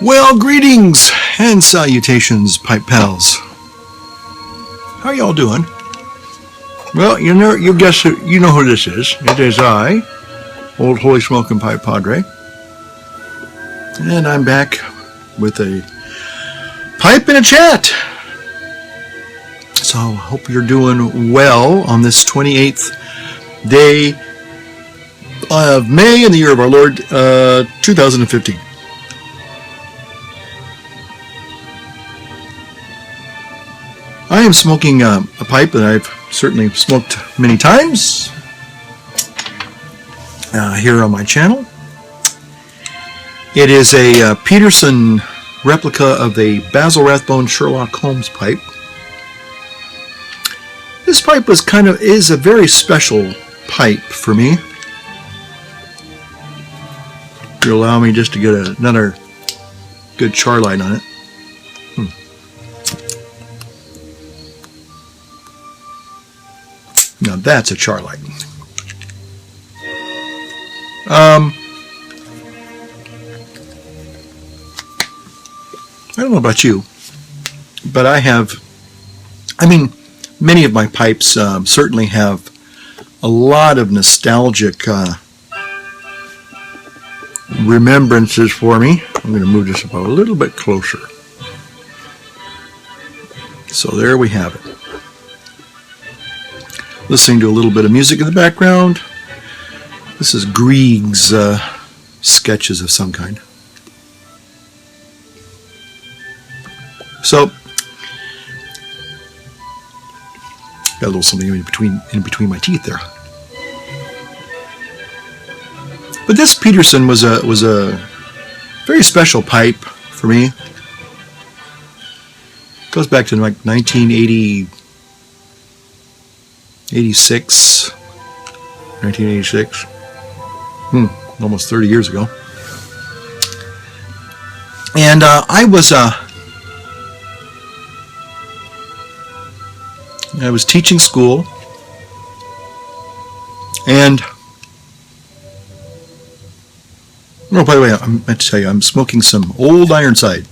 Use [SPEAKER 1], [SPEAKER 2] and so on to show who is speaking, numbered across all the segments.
[SPEAKER 1] Well, greetings and salutations, pipe pals. How y'all doing? Well, you guess you know who this is. It is I, Old Holy Smoking Pipe Padre, and I'm back with a pipe and a chat. So, hope you're doing well on this 28th day of May in the year of our Lord, 2015. I am smoking a pipe that I've certainly smoked many times here on my channel. It is a Peterson replica of a Basil Rathbone Sherlock Holmes pipe. This pipe is a very special pipe for me. If you allow me just to get another good char light on it. Now that's a char light. I don't know about you, but many of my pipes certainly have a lot of nostalgic remembrances for me. I'm going to move this up a little bit closer. So there we have it. Listening to a little bit of music in the background. This is Grieg's sketches of some kind. So, got a little something in between my teeth there. But this Peterson was a very special pipe for me. It goes back to like 1986, almost 30 years ago. And I was teaching school, and by the way, I meant to tell you, I'm smoking some Old Ironside.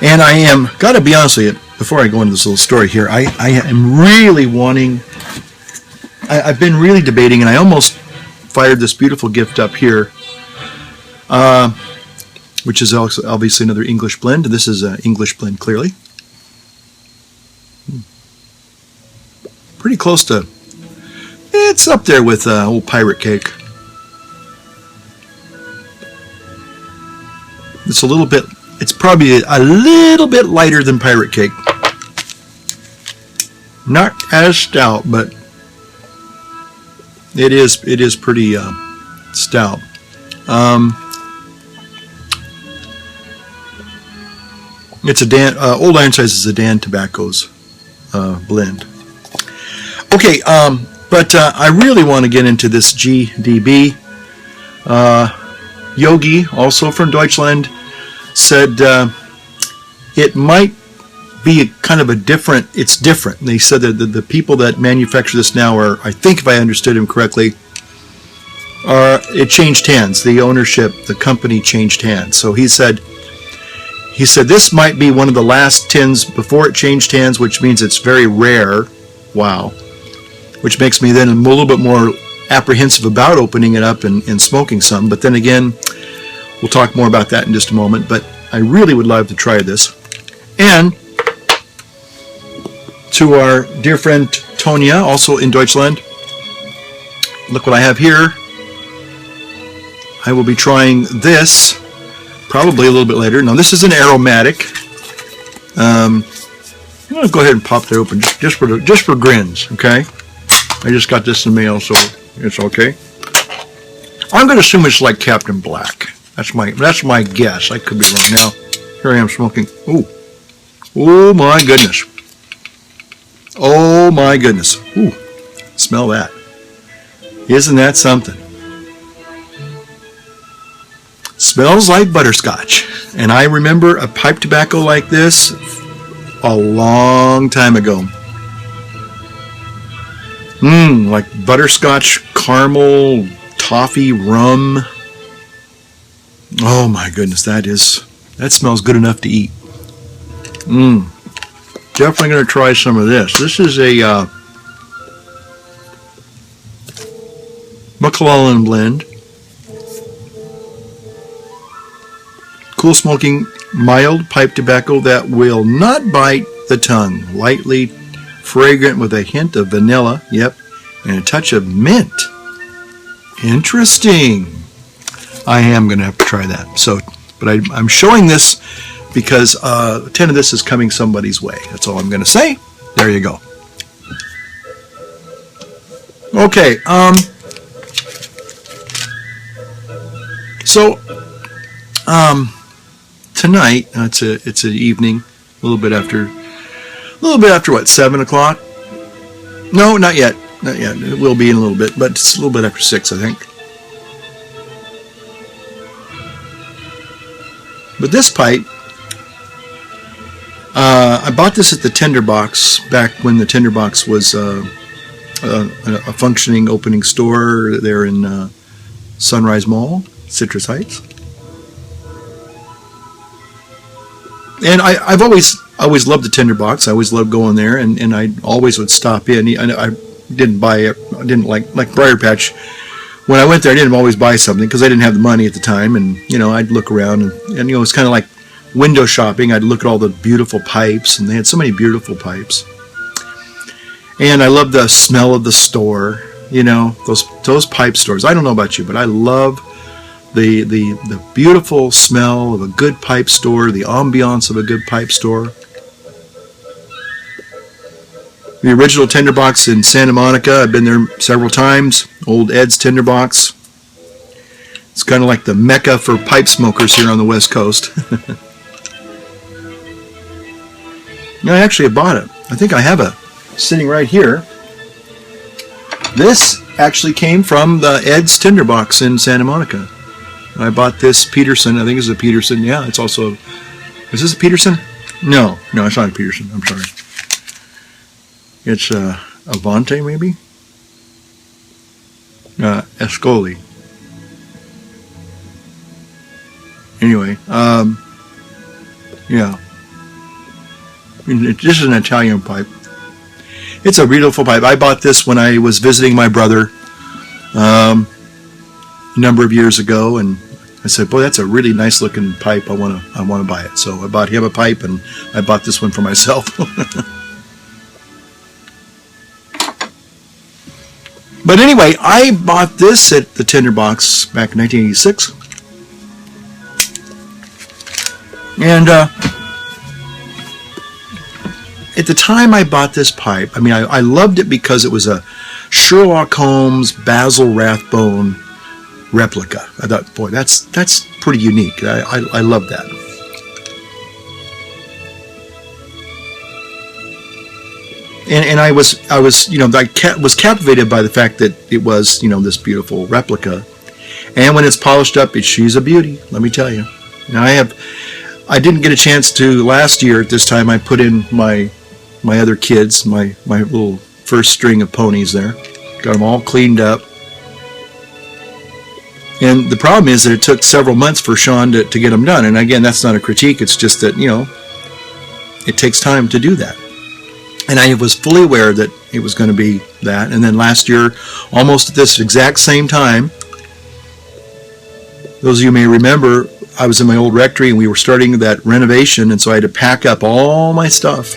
[SPEAKER 1] And I am, gotta be honest with you, before I go into this little story here, I am really wanting, I've been really debating, and I almost fired this beautiful gift up here, which is also obviously another English blend. This is an English blend, clearly. Pretty close to, it's up there with old Pirate Cake. It's probably a little bit lighter than Pirate Cake. Not as stout, but it is pretty stout. It's a Old Ironside is a Dan Tobacco's blend. Okay, but I really want to get into this GDB. Yogi, also from Deutschland, said it might be it's different. And they said that the people that manufacture this now are, I think if I understood him correctly, it changed hands. The ownership, the company changed hands. So he said this might be one of the last tins before it changed hands, which means it's very rare. Wow. Which makes me then a little bit more apprehensive about opening it up and smoking some. But then again, we'll talk more about that in just a moment. But I really would love to try this. And to our dear friend Tonya, also in Deutschland, look what I have here. I will be trying this probably a little bit later. Now, this is an aromatic. I'm going to go ahead and pop that open just for grins, okay? I just got this in the mail, so it's okay. I'm going to assume it's like Captain Black. That's my guess. I could be wrong. Now, here I am smoking. Ooh. Oh my goodness. Oh my goodness. Ooh. Smell that. Isn't that something? Smells like butterscotch. And I remember a pipe tobacco like this a long time ago. Like butterscotch, caramel, toffee, rum. Oh my goodness, that smells good enough to eat. Mmm. Definitely going to try some of this. This is a McClellan blend. Cool smoking, mild pipe tobacco that will not bite the tongue. Lightly fragrant with a hint of vanilla. Yep. And a touch of mint. Interesting. I am going to have to try that. So, but I'm showing this because 10 of this is coming somebody's way. That's all I'm going to say. There you go. Okay. So, tonight it's an evening, a little bit after what, 7 o'clock? No, not yet. Not yet. It will be in a little bit, but it's a little bit after 6, I think. But this pipe, I bought this at the Tinderbox back when the Tinderbox was a functioning opening store there in Sunrise Mall, Citrus Heights. And I've always loved the Tinderbox. I always loved going there, and I always would stop in. I didn't buy it. I didn't like Briar Patch. When I went there, I didn't always buy something because I didn't have the money at the time, and I'd look around, and it's kind of like window shopping. I'd look at all the beautiful pipes, and they had so many beautiful pipes. And I love the smell of the store. Those pipe stores. I don't know about you, but I love the beautiful smell of a good pipe store, the ambiance of a good pipe store. The original Tinderbox in Santa Monica. I've been there several times. Old Ed's Tinderbox. It's kind of like the mecca for pipe smokers here on the West Coast. I actually bought it. I think I have it sitting right here. This actually came from the Ed's Tinderbox in Santa Monica. I bought this Peterson. I think it's a Peterson. Yeah, it's also... Is this a Peterson? No, it's not a Peterson. I'm sorry. It's Avante, maybe? Ascoli. Anyway, yeah. This is an Italian pipe. It's a beautiful pipe. I bought this when I was visiting my brother a number of years ago, and I said, "Boy, that's a really nice looking pipe. I want to buy it." So I bought him a pipe, and I bought this one for myself. But anyway, I bought this at the Tinderbox back in 1986, and at the time I bought this pipe, I loved it because it was a Sherlock Holmes Basil Rathbone replica. I thought, boy, that's pretty unique. I love that. And I was was captivated by the fact that it was this beautiful replica, and when it's polished up, she's a beauty. Let me tell you. Now I didn't get a chance to last year at this time. I put in my other kids, my little first string of ponies there, got them all cleaned up. And the problem is that it took several months for Sean to get them done. And again, that's not a critique. It's just that it takes time to do that. And I was fully aware that it was going to be that. And then last year, almost at this exact same time, those of you may remember, I was in my old rectory and we were starting that renovation, and so I had to pack up all my stuff,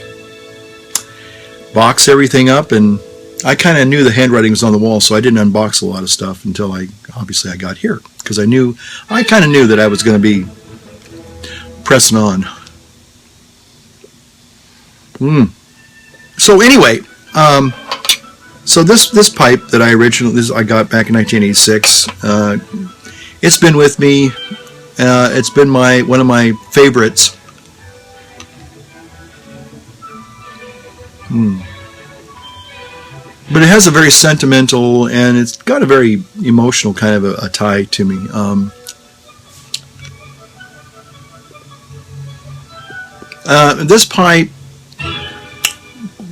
[SPEAKER 1] box everything up, and I kind of knew the handwriting was on the wall, so I didn't unbox a lot of stuff until I got here, because I kind of knew that I was going to be pressing on. So anyway, so this pipe that I got back in 1986, it's been with me. It's been one of my favorites. But it has a very sentimental, and it's got a very emotional kind of a tie to me. This pipe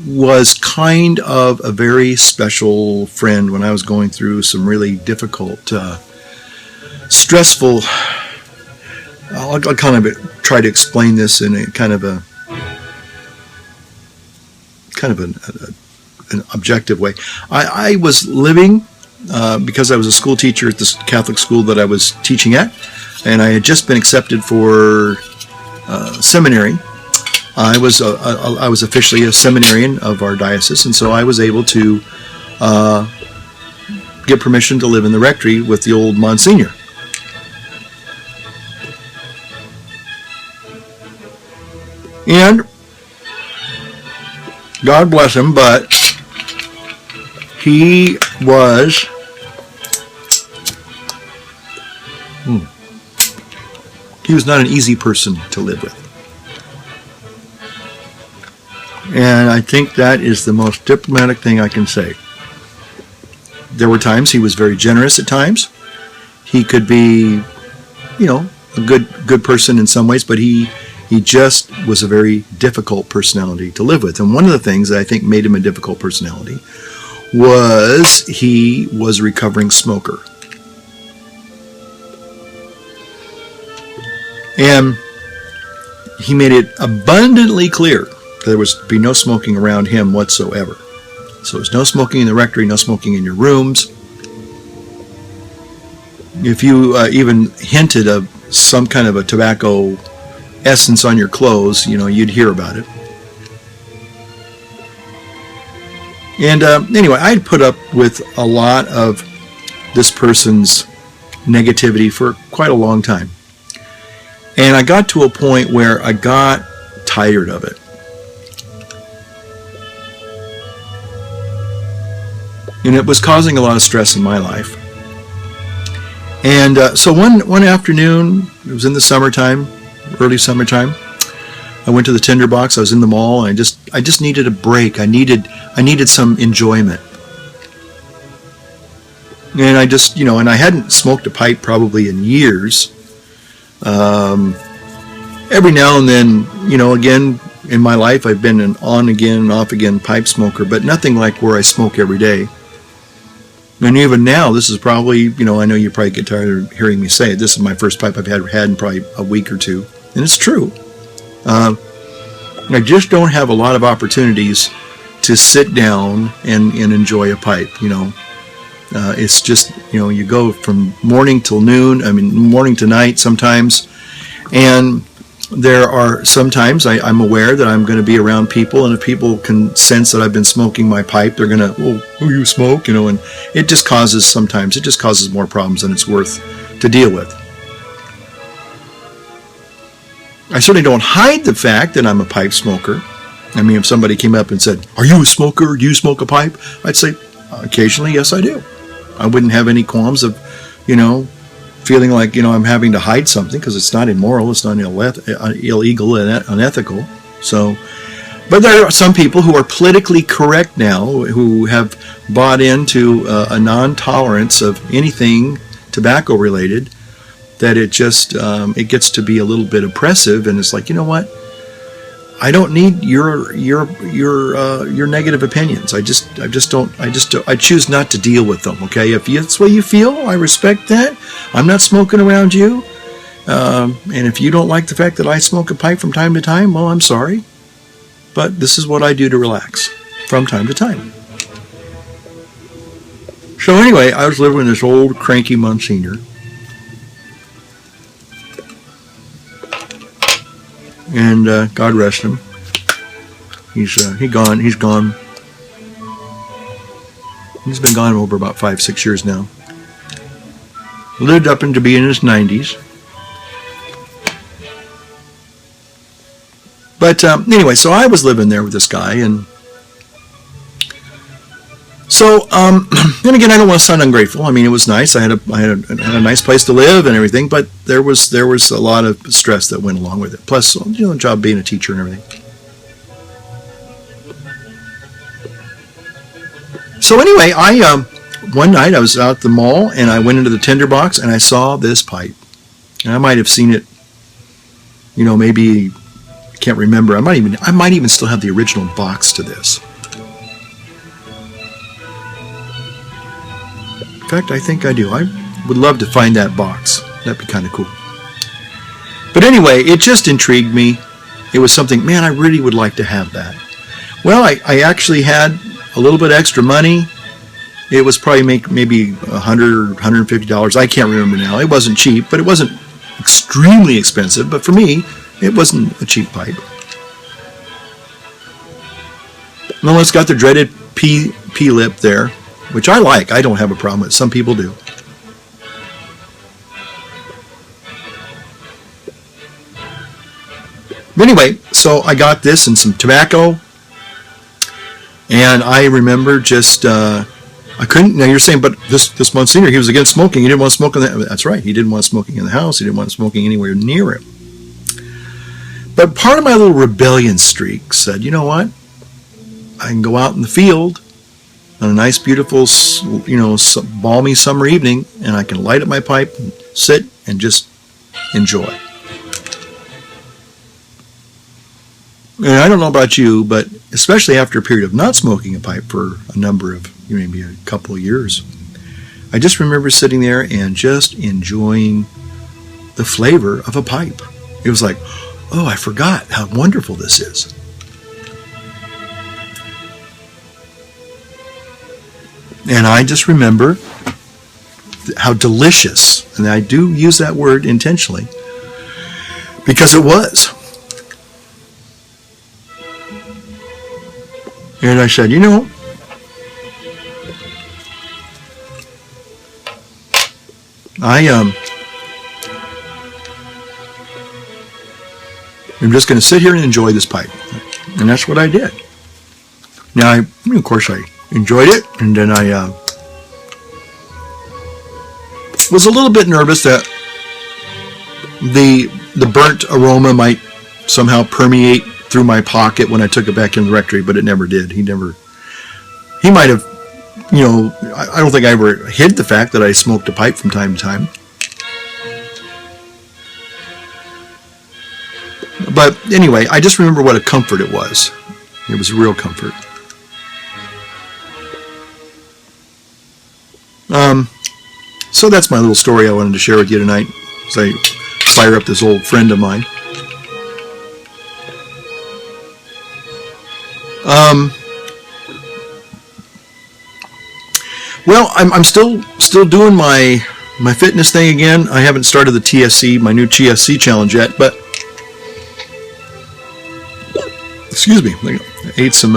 [SPEAKER 1] was kind of a very special friend when I was going through some really difficult, stressful I'll kind of try to explain this in a kind of an objective way. I was living because I was a school teacher at this Catholic school that I was teaching at, and I had just been accepted for seminary. I was officially a seminarian of our diocese, and so I was able to get permission to live in the rectory with the old Monsignor. And God bless him, but he was not an easy person to live with. And I think that is the most diplomatic thing I can say. There were times he was very generous at times. He could be, a good person in some ways, but he just was a very difficult personality to live with. And one of the things that I think made him a difficult personality was he was a recovering smoker. And he made it abundantly clear that there was to be no smoking around him whatsoever. So there's no smoking in the rectory, no smoking in your rooms. If you even hinted of some kind of a tobacco essence on your clothes, you'd hear about it. And anyway, I'd put up with a lot of this person's negativity for quite a long time. And I got to a point where I got tired of it. And it was causing a lot of stress in my life. And so one afternoon, it was in the summertime, early summertime, I went to the tinderbox. I was in the mall, and I just needed a break. I needed some enjoyment. And I just, and I hadn't smoked a pipe probably in years. Every now and then, again, in my life, I've been an on again and off again pipe smoker, but nothing like where I smoke every day. And even now, this is probably, I know you probably get tired of hearing me say it. This is my first pipe I've had in probably a week or two. And it's true. I just don't have a lot of opportunities to sit down and enjoy a pipe, It's just, you go from morning till noon, morning to night sometimes. And there are sometimes I'm aware that I'm going to be around people, and if people can sense that I've been smoking my pipe, they're going to, you smoke, and it just causes more problems than it's worth to deal with. I certainly don't hide the fact that I'm a pipe smoker. If somebody came up and said, "Are you a smoker? Do you smoke a pipe?" I'd say, occasionally, yes, I do. I wouldn't have any qualms of, feeling like, I'm having to hide something, because it's not immoral, it's not illegal and unethical. So, but there are some people who are politically correct now, who have bought into a non-tolerance of anything tobacco related, that it just it gets to be a little bit oppressive, and it's like, you know what? I don't need your negative opinions. I choose not to deal with them. Okay, if that's what you feel, I respect that. I'm not smoking around you, and if you don't like the fact that I smoke a pipe from time to time, well, I'm sorry, but this is what I do to relax from time to time. So anyway, I was living with this old cranky Monsignor. And God rest him. He's gone. He's gone. He's been gone over about 5-6 years now. Lived up into being in his 90s. But anyway, so I was living there with this guy, and so then again, I don't want to sound ungrateful. It was nice. I had a nice place to live and everything, but there was a lot of stress that went along with it. Plus, the job being a teacher and everything. So anyway, one night I was out at the mall, and I went into the tinderbox, and I saw this pipe. And I might have seen it, maybe, I can't remember. I might even still have the original box to this. In fact, I think I do. I would love to find that box. That'd be kind of cool. But anyway, it just intrigued me. It was something, man, I really would like to have that. Well, I actually had a little bit extra money. It was probably maybe $100 or $150. I can't remember now. It wasn't cheap, but it wasn't extremely expensive. But for me, it wasn't a cheap pipe. Well, it's got the dreaded P-lip there, which I like. I don't have a problem with it. Some people do. But anyway, so I got this and some tobacco. And I remember just, I couldn't, now you're saying, but this Monsignor, he was against smoking. He didn't want smoking. That's right. He didn't want smoking in the house. He didn't want smoking anywhere near him. But part of my little rebellion streak said, you know what? I can go out in the field on a nice, beautiful, balmy summer evening, and I can light up my pipe and sit and just enjoy. And I don't know about you, but especially after a period of not smoking a pipe for a number of, maybe a couple of years, I just remember sitting there and just enjoying the flavor of a pipe. It was like, oh, I forgot how wonderful this is. And I just remember how delicious, and I do use that word intentionally, because it was. And I said, I'm just going to sit here and enjoy this pipe. And that's what I did. Now, of course, I enjoyed it, and then I was a little bit nervous that the burnt aroma might somehow permeate through my pocket when I took it back in the rectory, but it never did. He might have, I don't think I ever hid the fact that I smoked a pipe from time to time. But anyway, I just remember what a comfort it was. It was a real comfort. So that's my little story I wanted to share with you tonight as I fire up this old friend of mine. Well, I'm still doing my fitness thing again. I haven't started the TSC, my new TSC challenge yet, but excuse me, I ate some.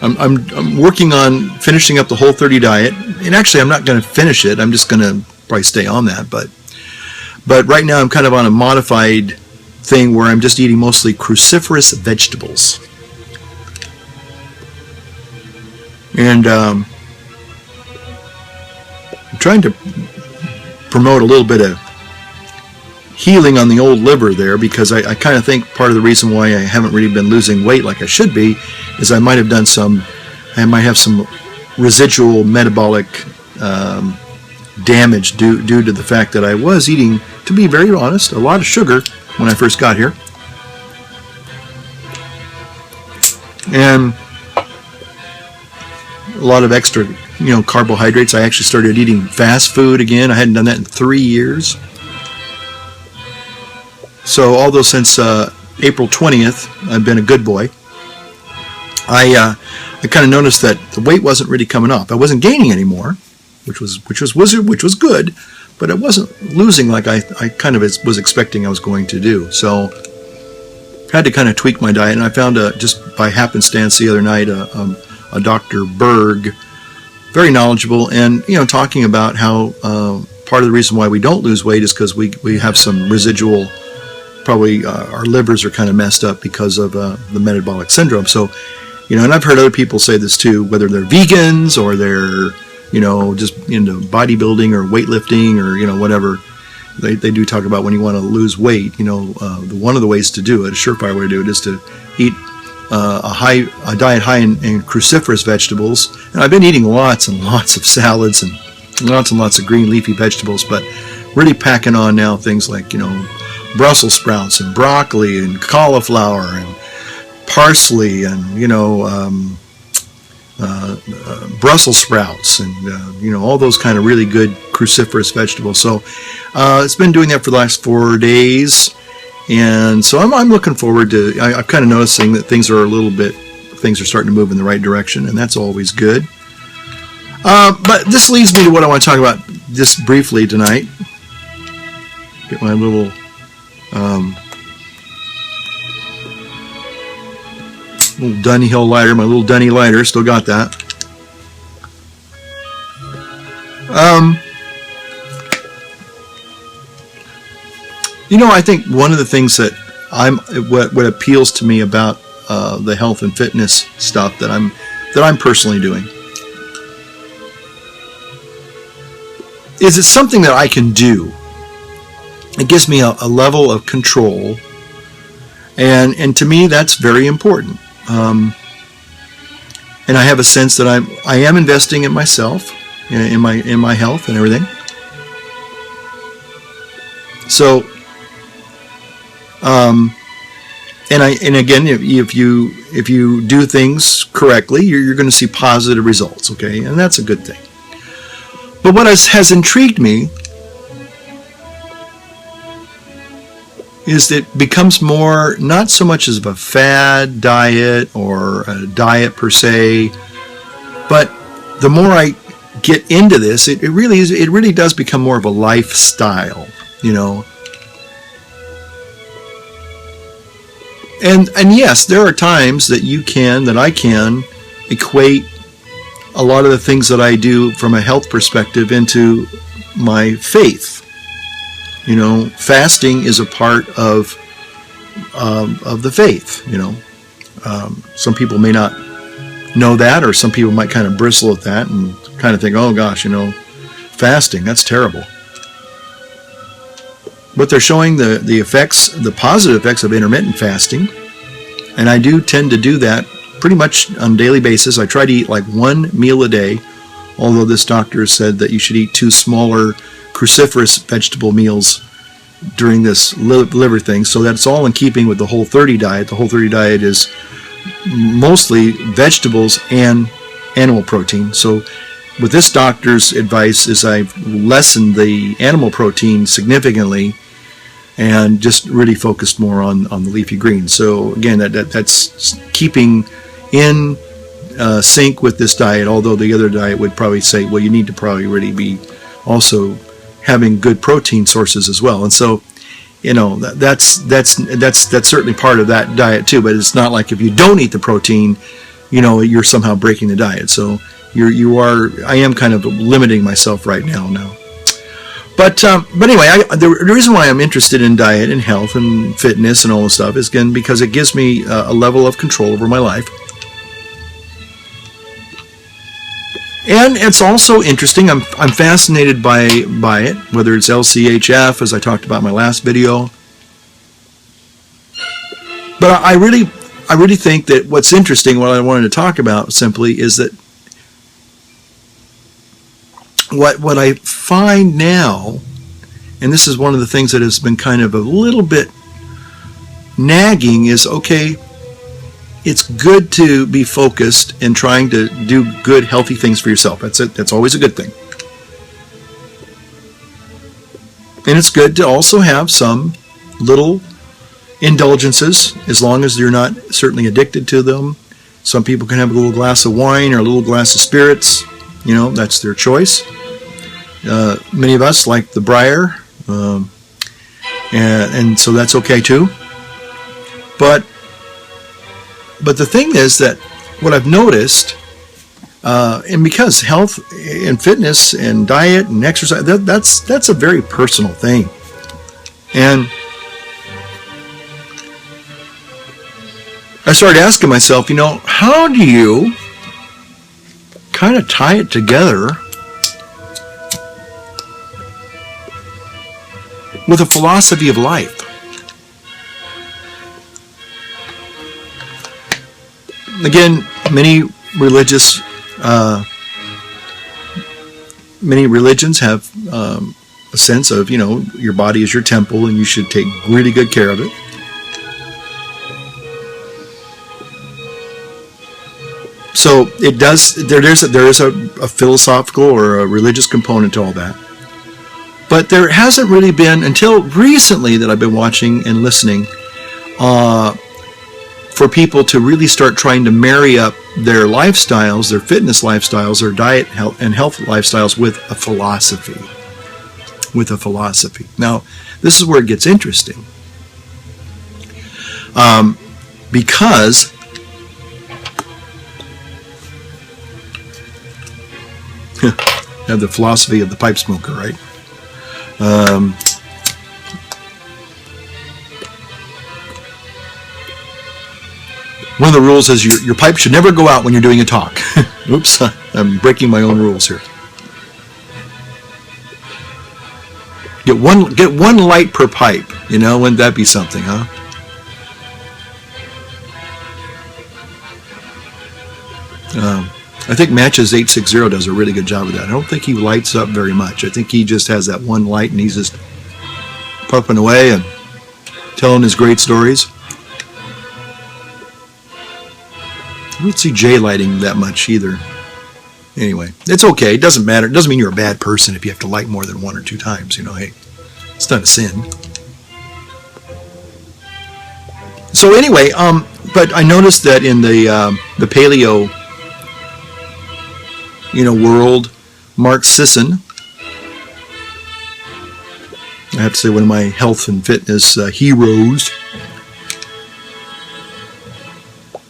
[SPEAKER 1] I'm working on finishing up the Whole30 diet, and actually I'm not going to finish it. I'm just going to probably stay on that, but right now I'm kind of on a modified thing where I'm just eating mostly cruciferous vegetables. And I'm trying to promote a little bit of healing on the old liver there, because I kind of think part of the reason why I haven't really been losing weight like I should be is I might have some residual metabolic damage due to the fact that I was eating, to be very honest, a lot of sugar when I first got here. And a lot of extra, carbohydrates. I actually started eating fast food again. I hadn't done that in 3 years. So although since April 20th, I've been a good boy, I kind of noticed that the weight wasn't really coming up. I wasn't gaining anymore, which was good, but I wasn't losing like I kind of was expecting I was going to do. So I had to kind of tweak my diet, and I found just by happenstance the other night a Dr. Berg, very knowledgeable, and talking about how part of the reason why we don't lose weight is because we have some residual, probably our livers are kind of messed up because of the metabolic syndrome. So, and I've heard other people say this too, whether they're vegans or they're just into bodybuilding or weightlifting or whatever. They do talk about when you want to lose weight, one of the ways to do it, a surefire way to do it, is to eat a diet high in cruciferous vegetables. And I've been eating lots and lots of salads and lots of green leafy vegetables, but really packing on now things like, Brussels sprouts and broccoli and cauliflower and parsley and, Brussels sprouts and, all those kind of really good cruciferous vegetables. So it's been doing that for the last 4 days. And so I'm looking forward to, I'm kind of noticing that things are starting to move in the right direction, and that's always good. But this leads me to what I want to talk about just briefly tonight. Get my little Dunny Hill lighter, my little Dunny lighter, still got that. I think one of the things that what appeals to me about the health and fitness stuff that I'm personally doing is it's something that I can do. It gives me a level of control, and to me that's very important. And I have a sense that I am investing in myself, in my health and everything. So, and again, if you do things correctly, you're going to see positive results. Okay, and that's a good thing. But what has intrigued me is that it becomes more, not so much as a fad diet or a diet per se, but the more I get into this, it really does become more of a lifestyle, And yes, there are times that I can equate a lot of the things that I do from a health perspective into my faith. Fasting is a part of the faith. Some people may not know that, or some people might kind of bristle at that and kind of think, "Oh gosh, fasting, that's terrible." But they're showing the positive effects of intermittent fasting, and I do tend to do that pretty much on a daily basis. I try to eat like one meal a day, although this doctor has said that you should eat 2 smaller cruciferous vegetable meals during this liver thing, so that's all in keeping with the Whole30 diet. The Whole30 diet is mostly vegetables and animal protein. So with this doctor's advice is I've lessened the animal protein significantly and just really focused more on the leafy greens. So again, that's keeping in sync with this diet, although the other diet would probably say, well, you need to probably really be also having good protein sources as well. And so, that's certainly part of that diet too, but it's not like if you don't eat the protein, you're somehow breaking the diet. So I am kind of limiting myself right now. But anyway, the reason why I'm interested in diet and health and fitness and all this stuff is, again, because it gives me a level of control over my life. And it's also interesting. I'm fascinated by it, whether it's LCHF, as I talked about in my last video. But I really think that what's interesting, what I wanted to talk about simply, is that what I find now, and this is one of the things that has been kind of a little bit nagging, is okay, it's good to be focused and trying to do good, healthy things for yourself. That's always a good thing. And it's good to also have some little indulgences, as long as you're not certainly addicted to them. Some people can have a little glass of wine or a little glass of spirits. That's their choice. Many of us like the Briar, and so that's okay too. But the thing is that what I've noticed, and because health and fitness and diet and exercise, that's a very personal thing. And I started asking myself, how do you kind of tie it together with a philosophy of life? Again, many religions have a sense of, your body is your temple and you should take really good care of it. So it does. There is a philosophical or a religious component to all that. But there hasn't really been, until recently that I've been watching and listening, for people to really start trying to marry up their lifestyles, their fitness lifestyles, their diet and health lifestyles with a philosophy. With a philosophy. Now, this is where it gets interesting. Because have the philosophy of the pipe smoker, right? One of the rules is your pipe should never go out when you're doing a talk. Oops, I'm breaking my own rules here. Get one light per pipe. You know, wouldn't that be something, huh? I think Matches 860 does a really good job of that. I don't think he lights up very much. I think he just has that one light and he's just puffing away and telling his great stories. I don't see Jay lighting that much either. Anyway, it's okay. It doesn't matter. It doesn't mean you're a bad person if you have to light more than 1 or 2 times. You know, hey, it's not a sin. So anyway, but I noticed that in the paleo, world, Mark Sisson, I have to say one of my health and fitness heroes,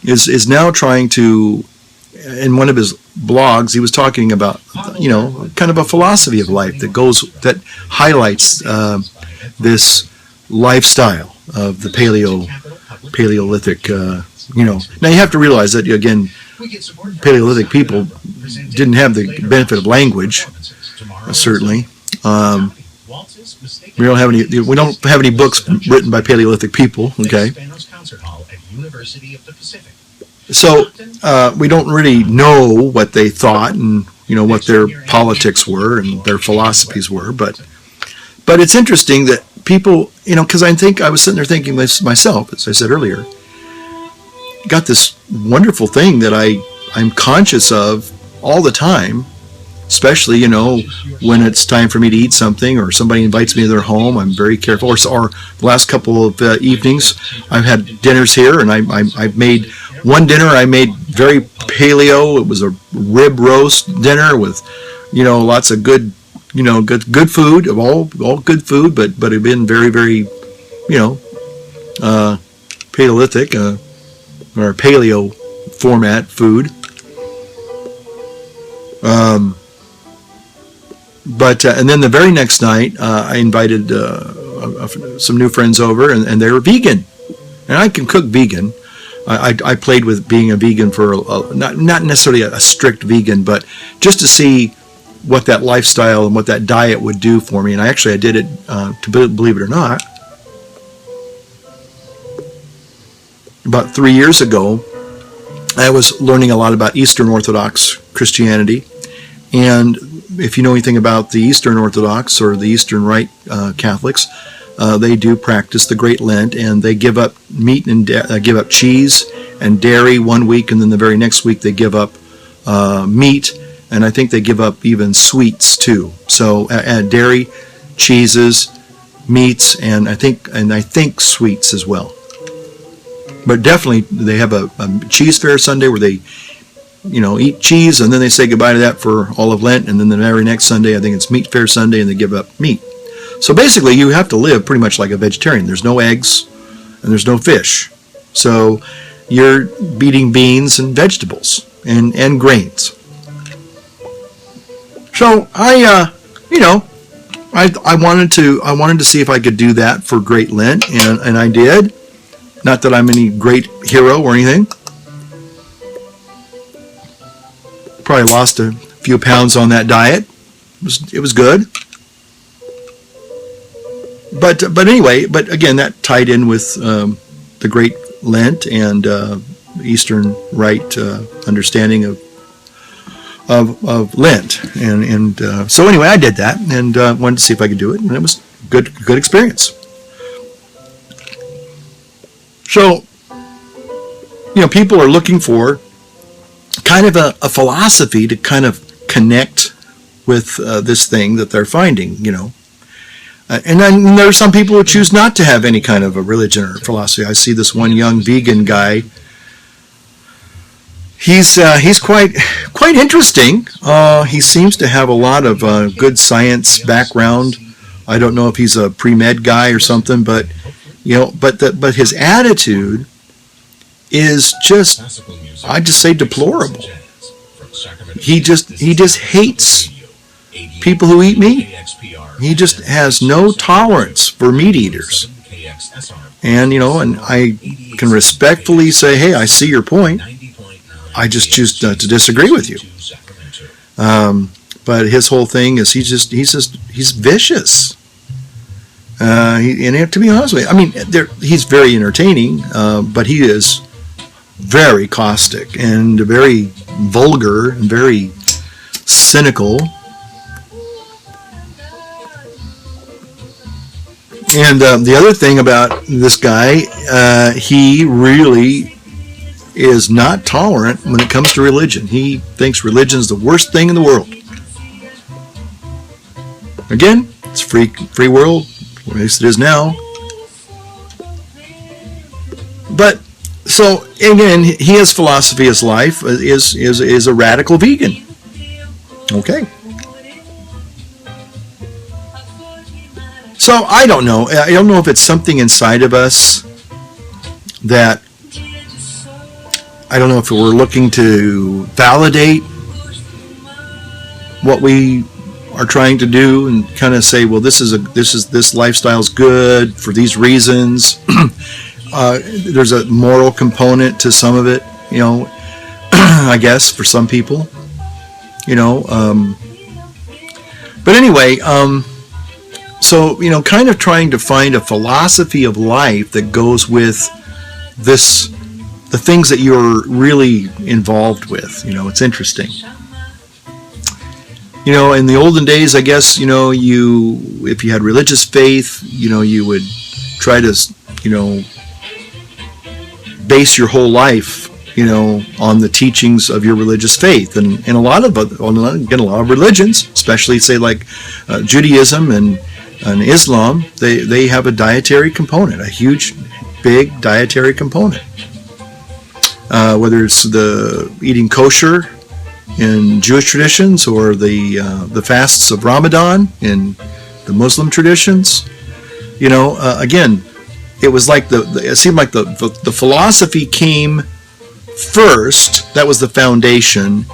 [SPEAKER 1] is now trying to, in one of his blogs, he was talking about, kind of a philosophy of life that highlights this lifestyle of the Paleolithic. Now you have to realize that again, Paleolithic people didn't have the benefit of language, certainly. We don't have any books written by Paleolithic people. Okay. So we don't really know what they thought and what their politics were and their philosophies were, but it's interesting that people, because I think I was sitting there thinking this myself, as I said earlier, got this wonderful thing that I'm conscious of all the time, especially when it's time for me to eat something or somebody invites me to their home. I'm very careful. Or the last couple of evenings, I've had dinners here, and I've made one dinner. I made very paleo. It was a rib roast dinner with lots of good good food, all good food, but it had been very, very Paleolithic or paleo format food. And then the very next night, I invited some new friends over, and they were vegan. And I can cook vegan. I played with being a vegan for not necessarily a strict vegan, but just to see what that lifestyle and what that diet would do for me. And I did it, to believe it or not, about 3 years ago. I was learning a lot about Eastern Orthodox Christianity, and if you know anything about the Eastern Orthodox or the Eastern Rite Catholics, they do practice the Great Lent, and they give up meat and give up cheese and dairy one week, and then the very next week they give up meat, and I think they give up even sweets too. So dairy, cheeses, meats, and I think sweets as well. But definitely they have a cheese fair Sunday where they eat cheese, and then they say goodbye to that for all of Lent, and then the very next Sunday, I think it's meat fair Sunday, and they give up meat. So basically, you have to live pretty much like a vegetarian. There's no eggs, and there's no fish. So you're eating beans and vegetables and grains. So I wanted to see if I could do that for Great Lent, and I did. Not that I'm any great hero or anything. Probably lost a few pounds on that diet. It was good. But anyway, but again, that tied in with the Great Lent and Eastern Rite understanding of Lent, and so anyway, I did that and wanted to see if I could do it, and it was good experience. So, people are looking for kind of a philosophy to kind of connect with this thing that they're finding, And then there are some people who choose not to have any kind of a religion or philosophy. I see this one young vegan guy. He's quite interesting. He seems to have a lot of good science background. I don't know if he's a pre-med guy or something, but but his attitude is just, I just say, deplorable. He just hates people who eat meat. He just has no tolerance for meat eaters. And and I can respectfully say, hey, I see your point. I just choose to disagree with you. But his whole thing is he's vicious. And to be honest with you, I mean, he's very entertaining, but he is very caustic and very vulgar and very cynical. And the other thing about this guy, he really is not tolerant when it comes to religion. He thinks religion is the worst thing in the world. Again, it's a free world, at least it is now. But so again, his philosophy, his life is a radical vegan. Okay. So I don't know. I don't know if it's something inside of us that, I don't know if we're looking to validate what we are trying to do and kind of say, well, this lifestyle's good for these reasons. There's a moral component to some of it, I guess for some people, but anyway, so, kind of trying to find a philosophy of life that goes with the things that you're really involved with. It's interesting. In the olden days, I guess, if you had religious faith, you would try to, base your whole life, on the teachings of your religious faith. And a lot of religions, especially say like Judaism and Islam, they have a dietary component, a huge, big dietary component. Whether it's the eating kosher in Jewish traditions or the fasts of Ramadan in the Muslim traditions, again, it was like it seemed like the philosophy came first. That was the foundation,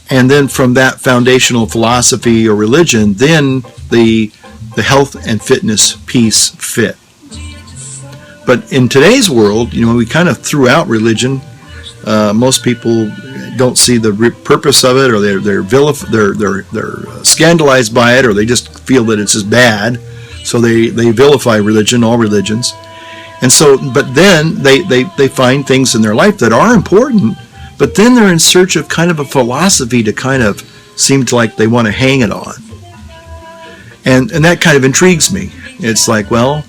[SPEAKER 1] and then from that foundational philosophy or religion, then the health and fitness piece fit. But in today's world, we kind of threw out religion. Most people don't see the purpose of it, or they're scandalized by it, or they just feel that it's just bad. So they vilify religion, all religions. And so, but then they find things in their life that are important, but then they're in search of kind of a philosophy to kind of seem to like they want to hang it on. And that kind of intrigues me. It's like, well,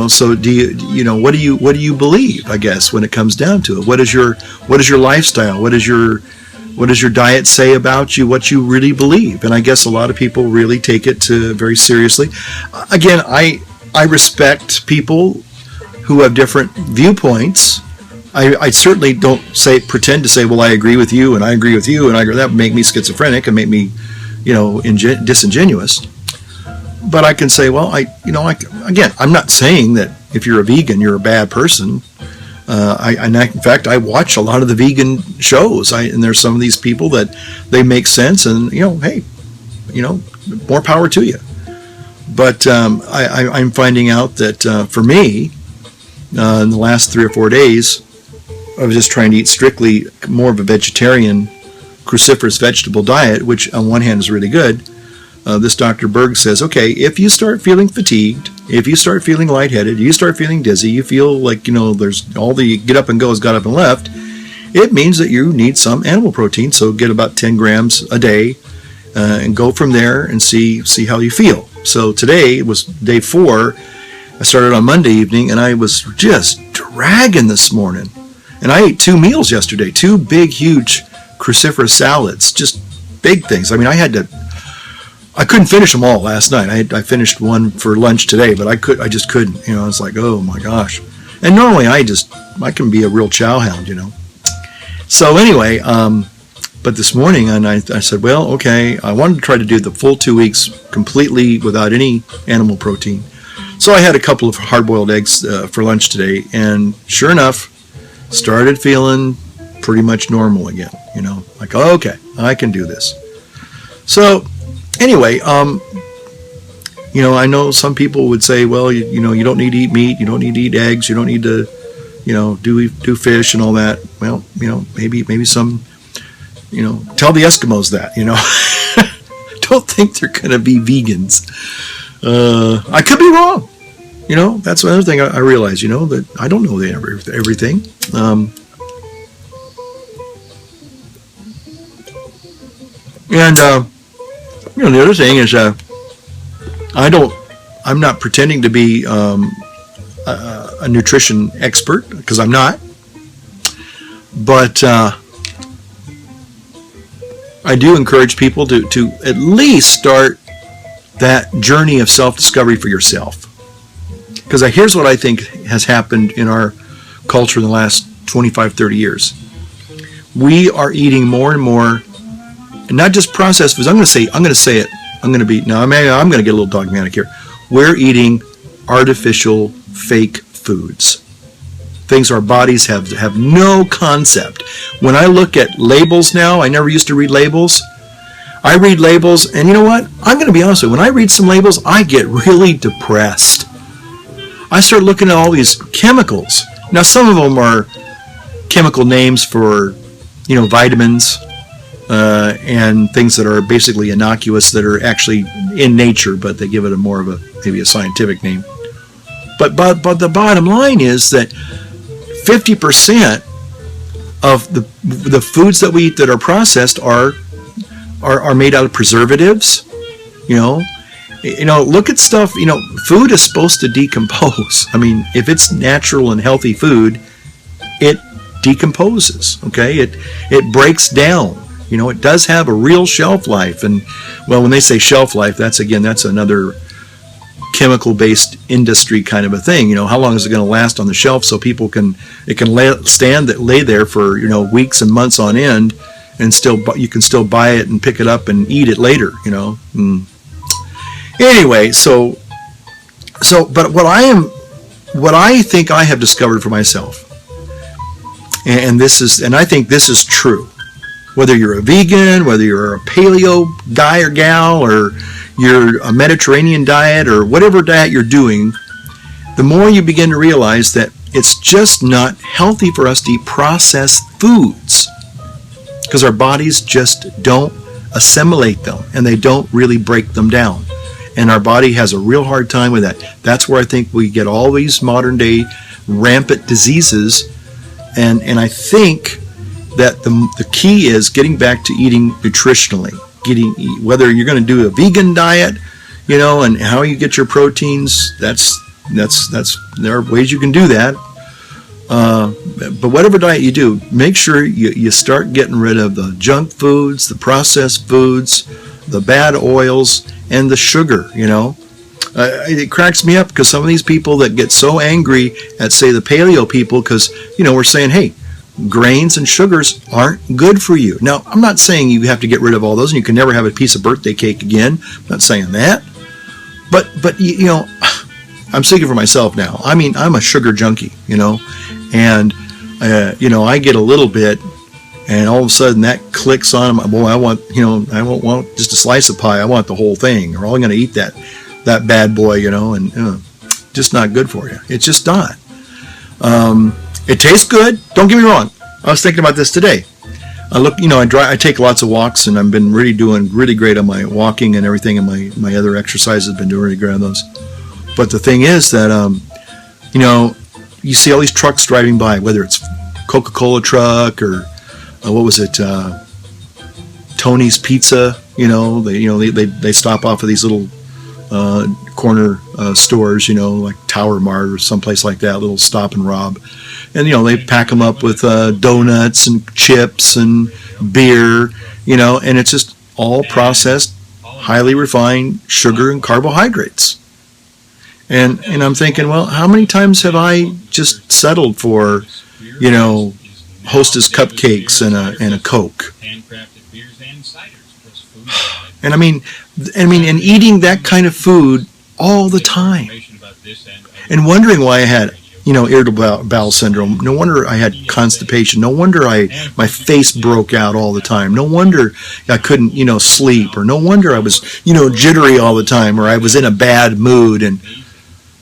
[SPEAKER 1] so do you, what do you believe, I guess, when it comes down to it? What is your lifestyle? What does your diet say about you, what you really believe? And I guess a lot of people really take it very seriously. Again, I respect people who have different viewpoints. I certainly don't pretend to say, well, I agree with you and I agree with you and that would make me schizophrenic and make me, disingenuous. But I can say, well, again, I'm not saying that if you're a vegan, you're a bad person. In fact, I watch a lot of the vegan shows, and there's some of these people that they make sense, and hey, more power to you. But I'm finding out that for me, in the last 3 or 4 days, I was just trying to eat strictly more of a vegetarian, cruciferous vegetable diet, which on one hand is really good. This Dr. Berg says, okay, if you start feeling fatigued, if you start feeling lightheaded, you start feeling dizzy, you feel like, there's all the get up and go has got up and left, it means that you need some animal protein. So get about 10 grams a day and go from there and see how you feel. So today was day 4. I started on Monday evening and I was just dragging this morning. And I ate 2 meals yesterday, 2 big, huge cruciferous salads, just big things. I mean, I I couldn't finish them all last night. I finished one for lunch today, but I just couldn't. You know, it's like, oh my gosh. And normally I can be a real chow hound, you know. So anyway, but this morning, and I said, well, okay, I wanted to try to do the full 2 weeks completely without any animal protein. So I had a couple of hard-boiled eggs for lunch today, and sure enough, started feeling pretty much normal again, you know, like, oh, okay, I can do this. So anyway, you know, I know some people would say, well, you know, you don't need to eat meat, you don't need to eat eggs, you don't need to, you know, do fish and all that. Well, you know, maybe some, you know, tell the Eskimos that, you know. Don't think they're going to be vegans. I could be wrong. You know, that's another thing I realize, you know, that I don't know everything. You know, the other thing is, I'm not pretending to be a nutrition expert, because I'm not. But I do encourage people to at least start that journey of self-discovery for yourself. Because here's what I think has happened in our culture in the last 25, 30 years. We are eating more and more, and not just processed foods. I'm going to say it. I'm going to get a little dogmatic here. We're eating artificial, fake foods. Things our bodies have no concept. When I look at labels now, I never used to read labels. I read labels, and you know what? I'm going to be honest with you. When I read some labels, I get really depressed. I start looking at all these chemicals. Now, some of them are chemical names for, you know, vitamins and things that are basically innocuous, that are actually in nature, but they give it maybe a scientific name. But the bottom line is that 50% of the foods that we eat that are processed are made out of preservatives. You know, look at stuff. You know, food is supposed to decompose. I mean, if it's natural and healthy food, it decomposes. Okay, it breaks down. You know, it does have a real shelf life. And well, when they say shelf life, that's another chemical-based industry kind of a thing. You know, how long is it going to last on the shelf so people can lay there for, you know, weeks and months on end, and you can still buy it and pick it up and eat it later. You know. Anyway, but what I think I have discovered for myself, and I think this is true. Whether you're a vegan, whether you're a paleo guy or gal, or you're a Mediterranean diet, or whatever diet you're doing, the more you begin to realize that it's just not healthy for us to eat processed foods, because our bodies just don't assimilate them, and they don't really break them down. And our body has a real hard time with that. That's where I think we get all these modern day rampant diseases. And I think that the key is getting back to eating nutritionally. Whether you're going to do a vegan diet, you know, and how you get your proteins, there are ways you can do that. But whatever diet you do, make sure you start getting rid of the junk foods, the processed foods, the bad oils, and the sugar. You know, it cracks me up, because some of these people that get so angry at, say, the paleo people, because, you know, we're saying, hey, grains and sugars aren't good for you. Now, I'm not saying you have to get rid of all those and you can never have a piece of birthday cake again. I'm not saying that. But you know, I'm speaking for myself now. I mean, I'm a sugar junkie, you know, and you know, I get a little bit, and all of a sudden that clicks on. Boy, I won't want just a slice of pie. I want the whole thing, or I'm going to eat that bad boy, you know, and just not good for you. It's just not. It tastes good. Don't get me wrong. I was thinking about this today. I take lots of walks, and I've been doing really great on my walking and everything, and my other exercises have been doing really great on those. But the thing is that, you know, you see all these trucks driving by, whether it's Coca-Cola truck or what was it, Tony's Pizza. You know, they stop off of these little corner stores, you know, like Tower Mart or someplace like that, little stop and rob. And, you know, they pack them up with donuts and chips and beer, you know, and it's just all processed highly refined sugar and carbohydrates. And I'm thinking, well, how many times have I just settled for, Hostess cupcakes and a Coke? And and eating that kind of food all the time, and wondering why I had, irritable bowel syndrome. No wonder I had constipation. No wonder my face broke out all the time. No wonder I couldn't, sleep, or no wonder I was, jittery all the time, or I was in a bad mood. And,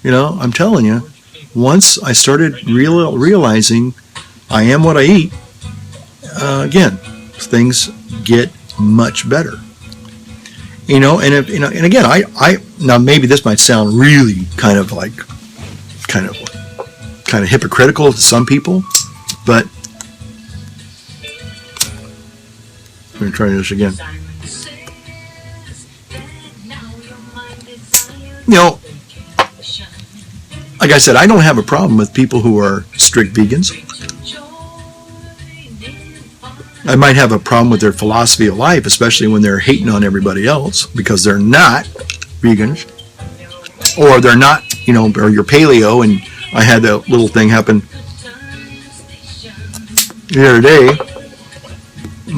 [SPEAKER 1] I'm telling you, once I started realizing I am what I eat, again, things get much better. And again, I now maybe this might sound really kind of hypocritical to some people, but I'm going to try this again. Like I said, I don't have a problem with people who are strict vegans. I might have a problem with their philosophy of life, especially when they're hating on everybody else because they're not vegans, or they're not, or you're paleo. And I had that little thing happen the other day.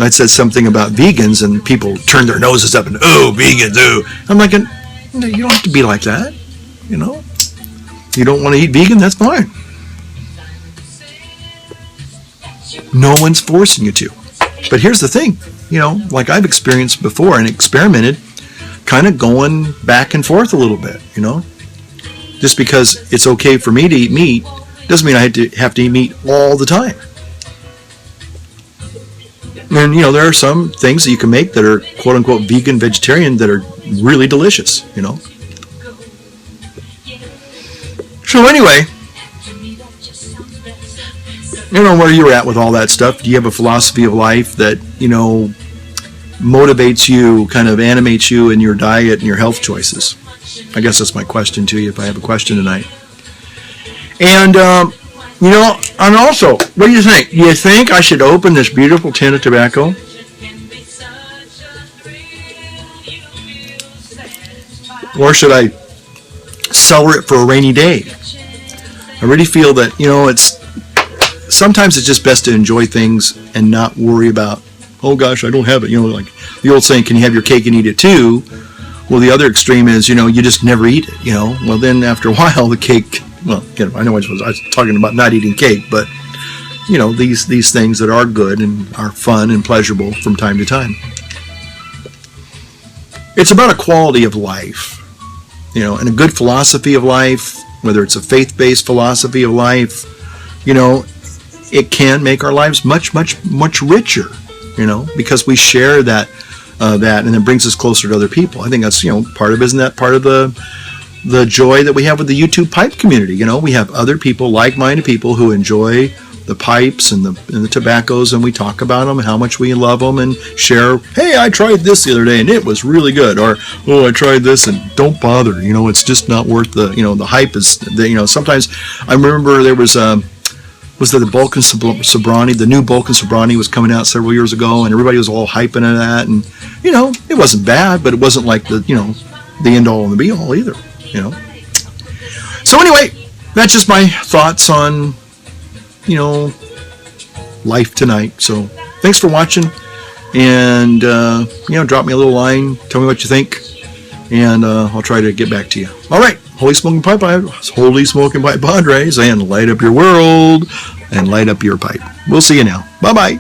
[SPEAKER 1] I said something about vegans, and people turned their noses up and, oh, vegans, oh. I'm like, no, you don't have to be like that, You don't want to eat vegan, that's fine. No one's forcing you to. But here's the thing, like I've experienced before and experimented, kind of going back and forth a little bit, Just because it's okay for me to eat meat doesn't mean I have to eat meat all the time. And, there are some things that you can make that are quote-unquote vegan, vegetarian that are really delicious, So anyway, where you're at with all that stuff. Do you have a philosophy of life that, motivates you, kind of animates you in your diet and your health choices? I guess that's my question to you if I have a question tonight. And, and also, what do you think? Do you think I should open this beautiful tin of tobacco? Or should I cellar it for a rainy day? I really feel that, sometimes it's just best to enjoy things and not worry about, oh gosh, I don't have it. Like the old saying, can you have your cake and eat it too? Well, the other extreme is, you just never eat it, Well, then after a while, the cake, well, I know I was talking about not eating cake, but, these things that are good and are fun and pleasurable from time to time. It's about a quality of life, and a good philosophy of life, whether it's a faith-based philosophy of life, it can make our lives much, much, much richer, because we share that, and it brings us closer to other people. I think that's, part of, isn't that part of the joy that we have with the YouTube pipe community? We have other people, like-minded people who enjoy the pipes and the tobaccos, and we talk about them and how much we love them and share, hey, I tried this the other day and it was really good, or, oh, I tried this and don't bother, it's just not worth the hype is, sometimes I remember there was the Balkan Sobrani, the new Balkan Sobrani was coming out several years ago, and everybody was all hyping at that, and, it wasn't bad, but it wasn't like the end all and the be all either, So anyway, that's just my thoughts on, life tonight. So thanks for watching, and, drop me a little line, tell me what you think, and I'll try to get back to you. All right. Holy Smoking Pipe Padres, and light up your world and light up your pipe. We'll see you now. Bye-bye.